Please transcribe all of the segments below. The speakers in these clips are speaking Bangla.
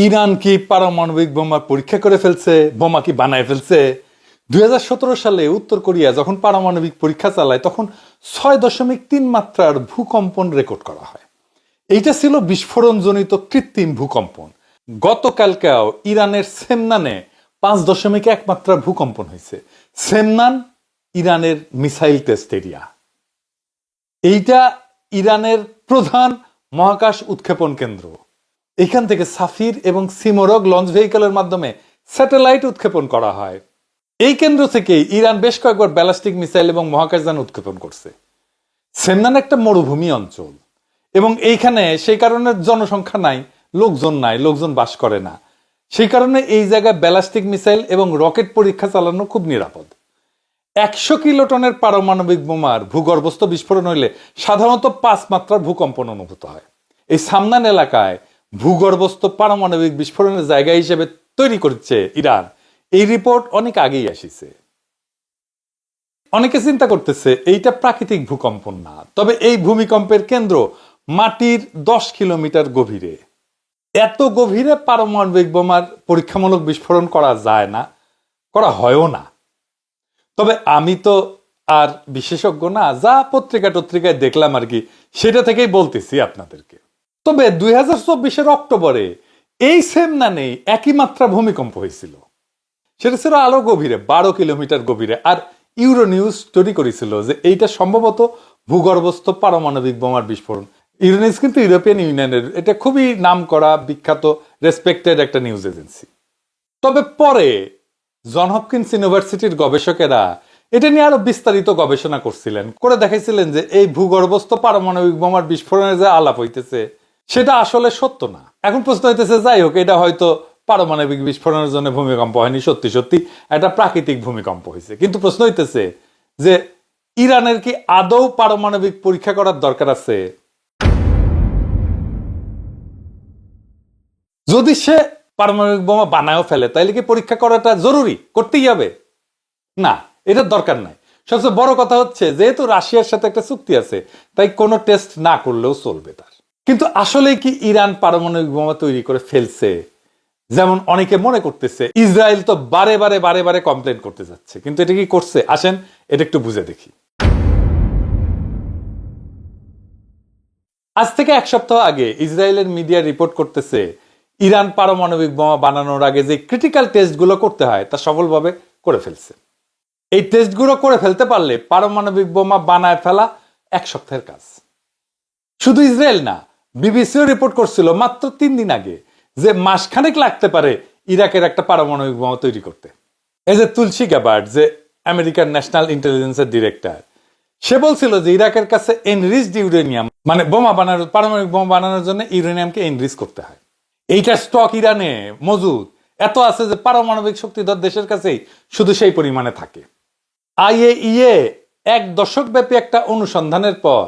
ইরান কি পারমাণবিক বোমা পরীক্ষা করে ফেলছে, বোমা কি বানায় ফেলছে? 2017 সালে উত্তর কোরিয়া যখন পারমাণবিক পরীক্ষা চালায় তখন 6.3 মাত্রার ভূকম্পন রেকর্ড করা হয়। এইটা ছিল বিস্ফোরণজনিত কৃত্রিম ভূকম্পন। গতকালকেও ইরানের সেমনানে 5.1 মাত্রার ভূকম্পন হয়েছে। সেমনান ইরানের মিসাইল টেস্ট এরিয়া। এইটা ইরানের প্রধান মহাকাশ উৎক্ষেপণ কেন্দ্র। এখান থেকে সাফির এবং সিমোরগ লঞ্চ ভেহিকলের মাধ্যমে স্যাটেলাইট উৎক্ষেপণ করা হয়। এই কেন্দ্র থেকে ইরান বেশ কয়েকবার ব্যালিস্টিক মিসাইল এবং মহাকাশযান উৎক্ষেপণ করছে। সেমনান একটা মরুভূমি অঞ্চল এবং এইখানে সেই কারণে জনসংখ্যা নাই, লোকজন বাস করে না। সেই কারণে এই জায়গায় ব্যালিস্টিক মিসাইল এবং রকেট পরীক্ষা চালানো খুব নিরাপদ। 100 কিলোটনের পারমাণবিক বোমার ভূগর্ভস্থ বিস্ফোরণ হইলে সাধারণত 5 মাত্রার ভূকম্পন অনুভূত হয়। এই সামনান এলাকায় ভূগর্ভস্থ পারমাণবিক বিস্ফোরণের জায়গা হিসেবে তৈরি করছে ইরান। এই রিপোর্ট অনেক আগেই আসিছে। অনেকে চিন্তা করতেছে এইটা প্রাকৃতিক ভূকম্পন না, তবে এই ভূমিকম্পের কেন্দ্র মাটির 10 কিলোমিটার গভীরে। এত গভীরে পারমাণবিক বোমার পরীক্ষামূলক বিস্ফোরণ করা যায় না, করা হয়ও না। তবে আমি তো আর বিশেষজ্ঞ না, যা পত্রিকায় দেখলাম আর কি, সেটা থেকেই বলতেছি আপনাদেরকে। তবে 2024 অক্টোবরে এই সেমনানে একই মাত্রা ভূমিকম্প হয়েছিল। সেটা ছিল আরো গভীরে, 12 কিলোমিটার গভীরে। আর ইউরোনিউজ স্টোরি করেছিল যে এইটা সম্ভবত ভূগর্ভস্থ পারমাণবিক বোমার বিস্ফোরণ। ইউরোনিউজ কিন্তু ইউরোপিয়ান ইউনিয়নের, এটা খুবই নামকরা, বিখ্যাত, রেসপেক্টেড একটা নিউজ এজেন্সি। তবে পরে জন হপকিন্স ইউনিভার্সিটির গবেষকেরা এটা নিয়ে আরো বিস্তারিত গবেষণা করছিলেন, করে দেখাইছিলেন যে এই ভূগর্ভস্থ পারমাণবিক বোমার বিস্ফোরণের যে আলাপ হইতেছে সেটা আসলে সত্য না। এখন প্রশ্ন হইতেছে, যাই হোক, এটা হয়তো পারমাণবিক বিস্ফোরণের জন্য ভূমিকম্প হয়নি, সত্যি একটা প্রাকৃতিক ভূমিকম্প হয়েছে। কিন্তু প্রশ্ন হইতেছে যে ইরানের কি আদৌ পারমাণবিক পরীক্ষা করার দরকার আছে? যদি সে পারমাণবিক বোমা বানায়ও ফেলে তাইলে কি পরীক্ষা করাটা জরুরি, করতেই হবে? না, এটার দরকার নাই। সবচেয়ে বড় কথা হচ্ছে, যেহেতু রাশিয়ার সাথে একটা চুক্তি আছে, তাই কোনো টেস্ট না করলেও চলবে তার। কিন্তু আসলে কি ইরান পারমাণবিক বোমা তৈরি করে ফেলছে যেমন অনেকে মনে করতেছে? ইসরায়েল তো বারে কমপ্লেন করতে যাচ্ছে, কিন্তু এটা কি করছে? আসেন এটা একটু বুঝে দেখি। আজ থেকে 1 সপ্তাহ আগে ইসরায়েলের মিডিয়া রিপোর্ট করতেছে ইরান পারমাণবিক বোমা বানানোর আগে যে ক্রিটিক্যাল টেস্টগুলো করতে হয় তা সফলভাবে করে ফেলছে। এই টেস্টগুলো করে ফেলতে পারলে পারমাণবিক বোমা বানায় ফেলা 1 সপ্তাহের কাজ। শুধু ইসরায়েল না, বিবিসিও রিপোর্ট করছিল মাত্র 3 দিন আগে যে মাসখানেক লাগতে পারে ইরাকের একটা পারমাণবিক বোমা তৈরি করতে। এই যে তুলসী গ্যাবার্ড, যে আমেরিকার ন্যাশনাল ইন্টেলিজেন্সের ডিরেক্টর, সে বলছিল যে ইরাকের কাছে এনরিচড ইউরেনিয়াম, মানে পারমাণবিক বোমা বানানোর জন্য ইউরেনিয়ামকে এনরিচ করতে হয়। এইটা স্টক ইরানে মজুদ এত আছে যে পারমাণবিক শক্তিধর দেশের কাছেই শুধু সেই পরিমাণে থাকে। IAEA 1 দশক ব্যাপী একটা অনুসন্ধানের পর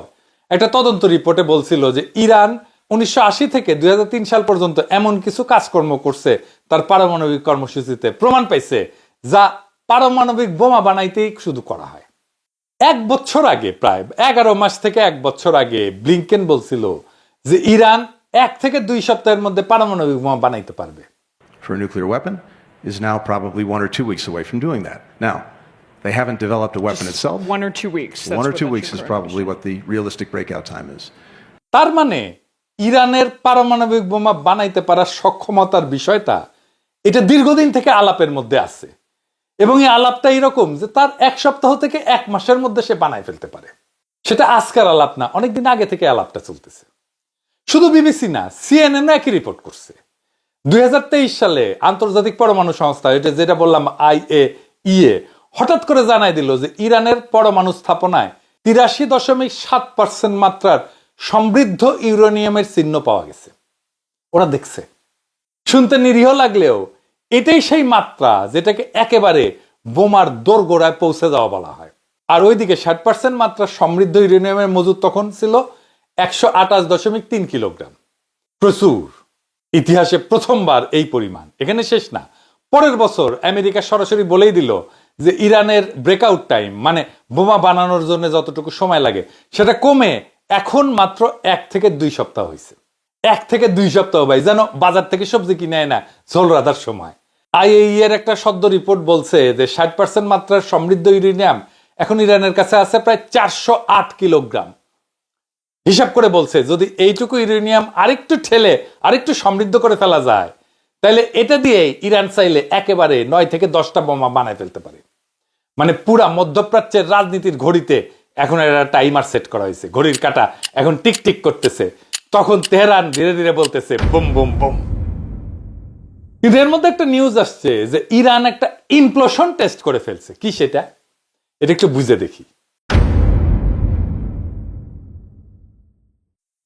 একটা তদন্ত রিপোর্টে বলছিল যে ইরান 1980 থেকে 2003 সাল পর্যন্ত এমন কিছু কাজকর্ম করছে তার পারমাণবিক কর্মসূচিতে, প্রমাণ পাইছে যা পারমাণবিক বোমা বানাইতেই শুধু করা হয়। 1 বছর আগে, প্রায় 11 মাস থেকে 1 বছর আগে ব্লিংকেন বলছিল যে ইরান 1 থেকে 2 সপ্তাহের মধ্যে পারমাণবিক বোমা বানাইতে পারবে। For a nuclear weapon is now probably 1 or 2 weeks away from doing that. Now, they haven't developed a weapon itself. 1 or 2 weeks. 1 or 2 weeks is probably what the realistic breakout time is. তার মানে ইরানের পারমাণবিক বোমা বানাইতে পারার সক্ষমতার বিষয়টা এটা দীর্ঘদিন থেকে আলাপের মধ্যে আছে, এবং এই আলাপটা এরকম যে তার 1 সপ্তাহ থেকে 1 মাসের মধ্যে সে বানাই ফেলতে পারে। সেটা আজকের আলাপ না, অনেকদিন আগে থেকে আলাপটা চলতেছে। শুধু বিবিসি না, CNN একই রিপোর্ট করছে। 2023 সালে আন্তর্জাতিক পরমাণু সংস্থা, যেটা বললাম IAEA, হঠাৎ করে জানাই দিল যে ইরানের পরমাণু স্থাপনায় 83.7% মাত্রার সমৃদ্ধ ইউরেনিয়ামের চিহ্ন পাওয়া গেছে। ওরা দেখছে। শুনতে নিরীহ লাগলেও এটাই সেই মাত্রা যেটাকে একেবারে বোমার দোরগোড়ায় পৌঁছে যাওয়া বলা হয়। আর ওইদিকে 60% মাত্রা সমৃদ্ধ ইউরেনিয়ামের মজুদ তখন ছিল 128.3 কিলোগ্রাম। প্রচুর। ইতিহাসে প্রথমবার এই পরিমাণ। এখানে শেষ না, পরের বছর আমেরিকা সরাসরি বলেই দিল যে ইরানের ব্রেকআউট টাইম, মানে বোমা বানানোর জন্য যতটুকু সময় লাগে, সেটা কমে এখন মাত্র 1 থেকে 2 সপ্তাহ হয়েছে। 1 থেকে 2 সপ্তাহ ভাই, যেন বাজার থেকে সবজি কিনে না ঝোল রাধার সময়। আইএই এর একটা সদ্য রিপোর্ট বলছে যে 60% মাত্রার সমৃদ্ধ ইউরেনিয়াম এখন ইরানের কাছে আছে প্রায় 408 কিলোগ্রাম। হিসাব করে বলছে যদি এইটুকু ইউরেনিয়াম আরেকটু ঠেলে আরেকটু সমৃদ্ধ করে ফেলা যায়, তাহলে এটা দিয়ে ইরান চাইলে একেবারে 9 থেকে 10টা বোমা বানায় ফেলতে পারে। মানে পুরা মধ্যপ্রাচ্যের রাজনীতির ঘড়িতে এখন একটা টাইমার সেট করা হয়েছে, ঘড়ির কাঁটা এখন টিক টিক করতেছে, তখন তেহরান ধীরে ধীরে বলতেছে বুম বুম বুম। কিন্তু এর মধ্যে একটা নিউজ আসছে যে ইরান একটা ইমপ্লোশন টেস্ট করে ফেলছে। কি সেটা? এটা একটু বুঝে দেখি।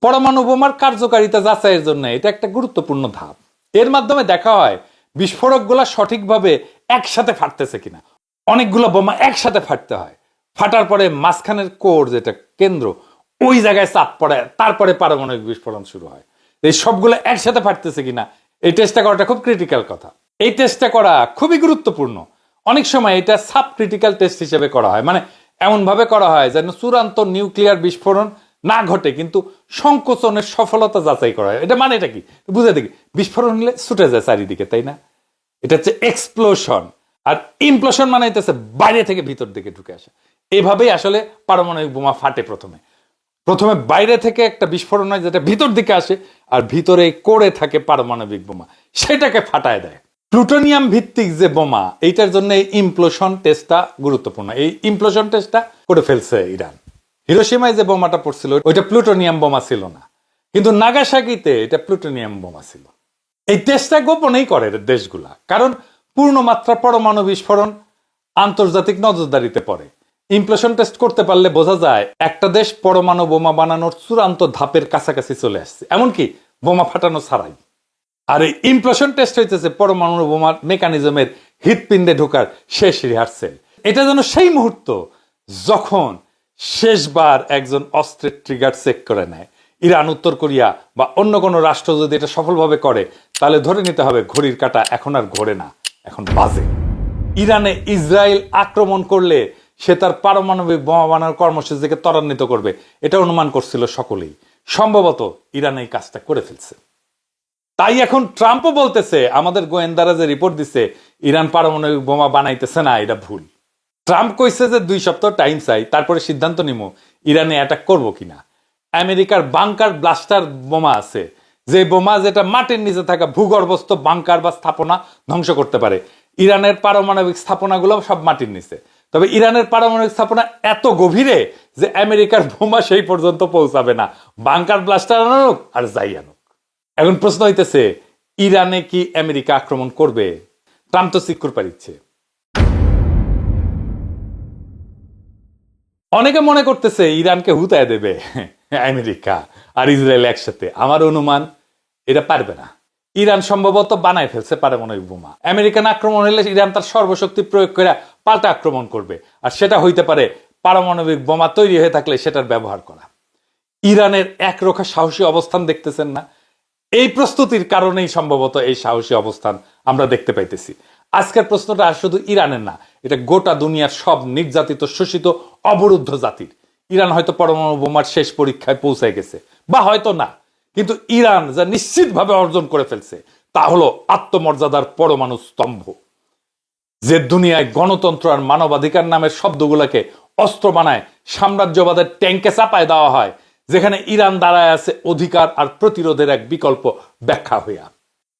পরমাণু বোমার কার্যকারিতা যাচাইয়ের জন্য এটা একটা গুরুত্বপূর্ণ ধাপ। এর মাধ্যমে দেখা হয় বিস্ফোরকগুলা সঠিকভাবে একসাথে ফাটতেছে কিনা। অনেকগুলো বোমা একসাথে ফাটতে হয়, ফাটার পরে মাঝখানের কোর যেটা কেন্দ্র, ওই জায়গায় চাপ পড়ে, তারপরে পারমাণবিক বিস্ফোরণ শুরু হয়। এই সবগুলো একসাথে ফাটতেছে কিনা এই টেস্টটা করাটা খুব ক্রিটিক্যাল কথা। এই টেস্টটা করা খুবই গুরুত্বপূর্ণ। অনেক সময় এটা সাব ক্রিটিক্যাল টেস্ট হিসেবে করা হয়, মানে এমন ভাবে করা হয় যেন চূড়ান্ত নিউক্লিয়ার বিস্ফোরণ না ঘটে কিন্তু সংকোচনের সফলতা যাচাই করা হয়। এটা মানে এটা কি বুঝে দেখি, বিস্ফোরণ হলে ছুটে যায় চারিদিকে, তাই না? এটা হচ্ছে এক্সপ্লোশন। আর ইমপ্লোশন মানে হচ্ছে বাইরে থেকে ভিতর দিকে ঢুকে আসে। এভাবেই আসলে পারমাণবিক বোমা ফাটে। প্রথমে বাইরে থেকে একটা বিস্ফোরণ হয় যেটা ভিতর দিকে আসে, আর ভিতরে করে থাকে পারমাণবিক বোমা, সেটাকে ফাটায় দেয়। প্লুটোনিয়াম ভিত্তিক যে বোমা, এইটার জন্য এই ইমপ্লোশন টেস্টটা গুরুত্বপূর্ণ। এই ইমপ্লোশন টেস্টটা করে ফেলছে ইরান। হিরোশিমায় যে বোমাটা পড়ছিল ওইটা প্লুটোনিয়াম বোমা ছিল না, কিন্তু নাগাসাকিতে এটা প্লুটোনিয়াম বোমা ছিল। এই টেস্টটা গোপনেই করে দেশগুলা, কারণ পূর্ণমাত্রা পরমাণু বিস্ফোরণ আন্তর্জাতিক নজরদারিতে পড়ে। ইমপ্লোশন টেস্ট করতে পারলে বোঝা যায় একটা দেশ পরমাণু বোমা বানানোর চূড়ান্ত ধাপের কাছাকাছি চলে আসছে, এমনকি বোমা ফাটানো ছাড়াই। আর এই ইমপ্লোশন টেস্ট হইতেছে পরমাণু বোমার মেকানিজমের হৃৎপিণ্ডে ঢোকার শেষ রিহার্সেল। এটা যেন সেই মুহূর্ত যখন শেষবার একজন অস্ত্রের ট্রিগার চেক করে নেয়। ইরান, উত্তর কোরিয়া বা অন্য কোনো রাষ্ট্র যদি এটা সফলভাবে করে, তাহলে ধরে নিতে হবে ঘড়ির কাঁটা এখন আর ঘোরে না, এখন বাজে। ইরানে ইসরায়েল আক্রমণ করলে সে তার পারমাণবিক বোমা বানানোর কর্মসূচিকে ত্বরান্বিত করবে, এটা অনুমান করছিল সকলেই। সম্ভবত ইরান এই কাজটা করে ফেলছে। তাই এখন ট্রাম্পও বলতেছে আমাদের গোয়েন্দারা যে রিপোর্ট দিচ্ছে ইরান পারমাণবিক বোমা বানাইতেছে না, এটা ভুল। ট্রাম্প কইছে যে 2 সপ্তাহ টাইম চাই, তারপরে সিদ্ধান্ত নিব ইরানে অ্যাটাক করবো কিনা। আমেরিকার বাংকার ব্লাস্টার বোমা আছে, যে বোমা যেটা মাটির নিচে থাকা ভূগর্ভস্থ বাংকার বা স্থাপনা ধ্বংস করতে পারে। ইরানের পারমাণবিক স্থাপনাগুলো সব মাটির নিচে, তবে ইরানের পারমাণবিক স্থাপনা এত গভীরে যে আমেরিকার বোমা সেই পর্যন্ত পৌঁছাবে না, বাংকার ব্লাস্টার আনুক আর যাই আনুক। এখন প্রশ্ন হইতেছে ইরানে কি আমেরিকা আক্রমণ করবে? ট্রাম্প তো সিকিউর পারিচ্ছে। অনেকে মনে করতেছে ইরানকে হুতায় দেবে আমেরিকা আর ইসরায়েল একসাথে। আমার অনুমান এটা পারবে না। ইরান সম্ভবত বানায় ফেলছে পারমাণবিক বোমা। আমেরিকান আক্রমণ হলে ইরান তার সর্বশক্তি প্রয়োগ করে পাল্টা আক্রমণ করবে, আর সেটা হইতে পারে পারমাণবিক বোমা তৈরি হয়ে থাকলে সেটার ব্যবহার করা। ইরানের একরোখা সাহসী অবস্থান দেখতেছেন না? এই প্রস্তুতির কারণেই সম্ভবত এই সাহসী অবস্থান আমরা দেখতে পাইতেছি। আজকের প্রশ্নটা আর শুধু ইরানের না, এটা গোটা দুনিয়ার সব নির্যাতিত, শোষিত, অবরুদ্ধ জাতির। ইরান হয়তো পরমাণু বোমার শেষ পরীক্ষায় পৌঁছে গেছে, বা হয়তো না, কিন্তু ইরান যা নিশ্চিতভাবে অর্জন করে ফেলছে তা হলো আত্মমর্যাদার পরমাণু স্তম্ভ। যে দুনিয়ায় গণতন্ত্র আর মানবাধিকার নামের শব্দগুলোকে অস্ত্র বানায় সাম্রাজ্যবাদের ট্যাঙ্কে চাপায় দেওয়া হয়, যেখানে ইরান দাঁড়ায় আছে অধিকার আর প্রতিরোধের এক বিকল্প ব্যাখ্যা হইয়া।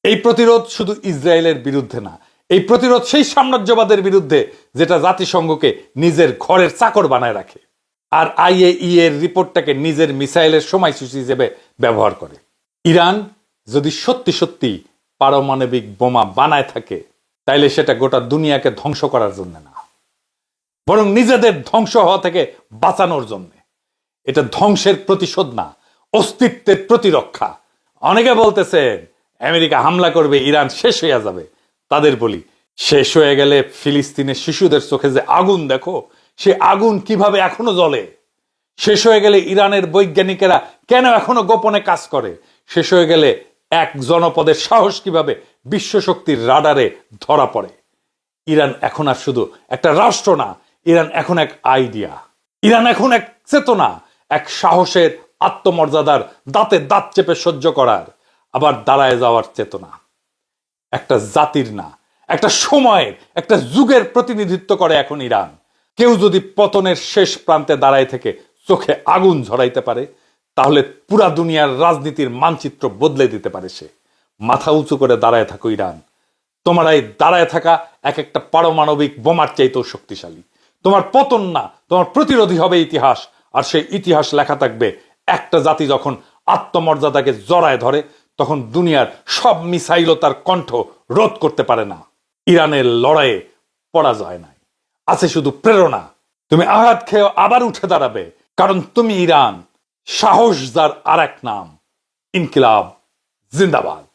এই প্রতিরোধ শুধু ইসরায়েলের বিরুদ্ধে না, এই প্রতিরোধ সেই সাম্রাজ্যবাদের বিরুদ্ধে যেটা জাতিসংঘকে নিজের ঘরের চাকর বানায় রাখে, আর আইএই এর রিপোর্টটাকে নিজের মিসাইলের সময়সূচি হিসেবে ব্যবহার করে। ইরান যদি সত্যি সত্যি পারমাণবিক বোমা বানায় থাকে, তাইলে সেটা গোটা দুনিয়াকে ধ্বংস করার জন্য না, বরং নিজেদের ধ্বংস হওয়া থেকে বাঁচানোর জন্য। এটা ধ্বংসের প্রতিশোধ না, অস্তিত্বের প্রতিরক্ষা। অনেকে বলতেছেন আমেরিকা হামলা করবে, ইরান শেষ হয়ে যাবে। তাদের বলি, শেষ হয়ে গেলে ফিলিস্তিনের শিশুদের চোখে যে আগুন দেখো, সে আগুন কিভাবে এখনো জ্বলে? শেষ হয়ে গেলে ইরানের বৈজ্ঞানিকেরা কেন এখনো গোপনে কাজ করে? শেষ হয়ে গেলে এক জনপদের সাহস কিভাবে বিশ্বশক্তির রাডারে ধরা পড়ে? ইরান এখন আর শুধু একটা রাষ্ট্র না, ইরান এখন এক আইডিয়া, ইরান এখন এক চেতনা, এক সাহসের, আত্মমর্যাদার, দাঁতে দাঁত চেপে সহ্য করার আবার দাঁড়ায় যাওয়ার চেতনা। একটা জাতির না, একটা সময়ের, একটা যুগের প্রতিনিধিত্ব করে এখন ইরান। কেউ যদি পতনের শেষ প্রান্তে দাঁড়ায় থেকে চোখে আগুন ঝরাইতে পারে, তাহলে পুরা দুনিয়ার রাজনীতির মানচিত্র বদলে দিতে পারে সে। মাথা উঁচু করে দাঁড়ায় থাকো ইরান। তোমার এই দাঁড়ায় থাকা এক একটা পারমাণবিক বোমার চাইতেও শক্তিশালী। তোমার পতন না, তোমার প্রতিরোধী হবে ইতিহাস। আর সেই ইতিহাস লেখা থাকবে, একটা জাতি যখন আত্মমর্যাদাকে জড়ায় ধরে, তখন দুনিয়ার সব মিসাইলও তার কণ্ঠ রোধ করতে পারে না। ইরানের লড়াইয়ে পরাজয় নাই, আছে শুধু প্রেরণা। তুমি আঘাত খেয়েও আবার উঠে দাঁড়াবে, কারণ তুমি ইরান। সাহস যার আর এক নাম, ইনকিলাব জিন্দাবাদ।